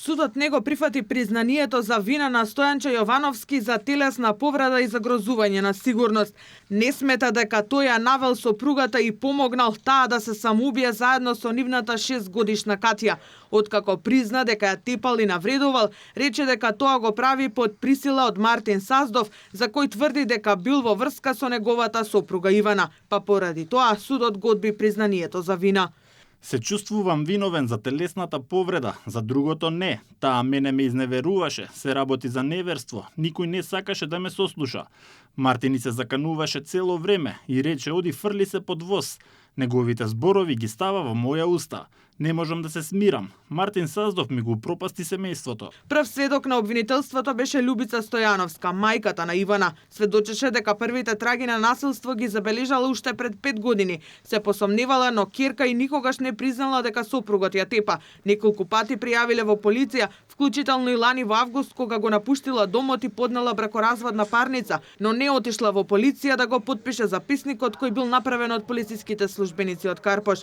Судот не го прифати признанието за вина на Стојанче Јовановски за телесна повреда и загрозување на сигурност. Не смета дека тој ја навел сопругата и помогнал таа да се самоубие заедно со нивната 6-годишна Катја. Откако призна дека ја тепал и навредувал, рече дека тоа го прави под присила од Мартин Саздов, за кој тврди дека бил во врска со неговата сопруга Ивана, па поради тоа судот го одби признанието за вина. Се чувствувам виновен за телесната повреда, за другото не. Таа мене ме изневеруваше, се работи за неверство, никој не сакаше да ме сослуша. Мартини се закануваше цело време и рече оди фрли се под воз. Неговите зборови ги става во моја уста. Не можам да се смирам. Мартин Саздов ми го пропасти семејството. Прв сведок на обвинителството беше Љубица Стојановска, мајката на Ивана. Сведочеше дека првите траги на насилство ги забележала уште пред 5 години. Се посомневала, но ќерка и никогаш не признала дека сопругот ја тепа. Неколку пати пријавиле во полиција, вклучително и лани во август кога го напуштила домот и поднела бракоразводна парница, но не отишла во полиција да го потпише записникот кој бил направен од полициските службеници од Карпош.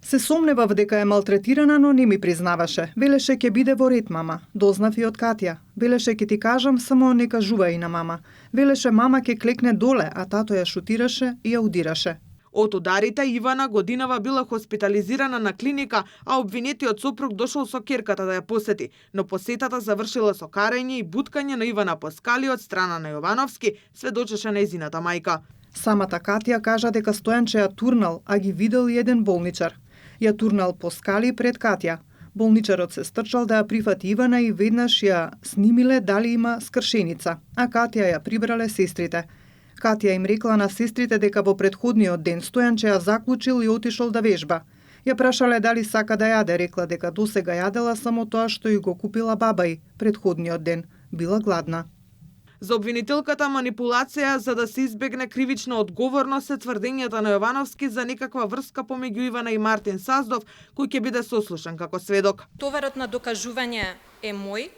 Се сомневав дека е малтретирана, но не ми признаваше. Велеше ќе биде во ред, мама. Дознав и од Катја. Велеше ќе ти кажам, само не кажувај на мама. Велеше мама ќе клекне доле, а тато ја шутираше и ја удираше. Од ударите Ивана годинава била хоспитализирана на клиника, а обвинетиот сопруг дошол со ќерката да ја посети, но посетата завршила со карање и буткање на Ивана по скали од страна на Јовановски, сведочеше нејзината мајка. Самата Катја кажа дека Стојанче ја турнал, а ги видел и еден болничар. Ја турнал по скали пред Катја. Болничарот се стрчал да ја прифати Ивана и веднаш ја снимиле дали има скршеница, а Катја ја прибрале сестрите. Катја им рекла на сестрите дека во претходниот ден Стојанче ја заклучил и отишол да вежба. Ја прашале дали сака да јаде, рекла дека досега јадела само тоа што ја го купила баба ѝ претходниот ден. Била гладна. За обвинителката манипулација за да се избегне кривична одговорност се тврдењата на Јовановски за некаква врска помеѓу Ивана и Мартин Саздов, кој ќе биде сослушан како сведок. Товарот на докажување е мој.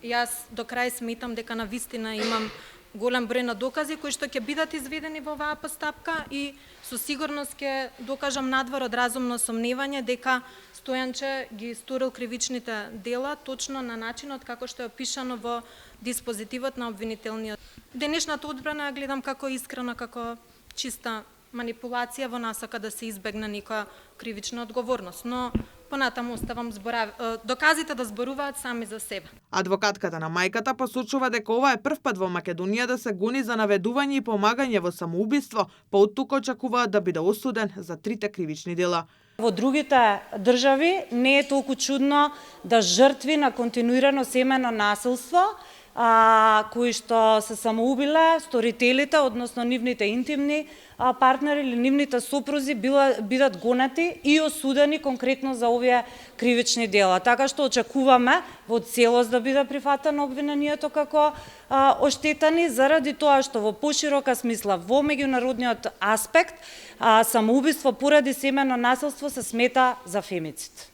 Јас до крај сметам дека навистина имам голем број на докази кои што ќе бидат изведени во оваа постапка и со сигурност ќе докажам надвор од разумно сомневање дека Стојанче ги сторил кривичните дела точно на начинот како што е опишано во диспозитивот на обвинителниот. Денешната одбрана ја гледам како искрена, како чиста манипулација во насока да се избегне некоја кривична одговорност, но понатаму оставам доказите да зборуваат сами за себе. Адвокатката на мајката посочува дека ова е прв пат во Македонија да се гони за наведување и помагање во самоубиство, па оттука очекуваат да биде осуден за 3 кривични дела. Во другите држави не е толку чудно да жртви на континуирано семејно насилство, кои што се самоубиле, сторителите, односно нивните интимни партнери или нивните сопрузи бидат гонати и осудени конкретно за овие кривични дела. Така што очекуваме во целост да биде прифатено обвинението како оштетени заради тоа што во поширока смисла во меѓународниот аспект самоубиство поради семејно насилство се смета за фемицид.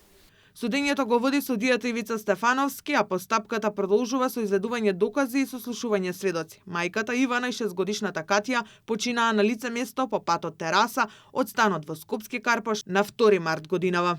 Судењето го води судијата Ивица Стефановски, а постапката продолжува со изведување докази и сослушување сведоци. Мајката Ивана и 6-годишната Катја починаа на лице место по патот Тераса од станот во Скопски Карпош на 2 март годинава.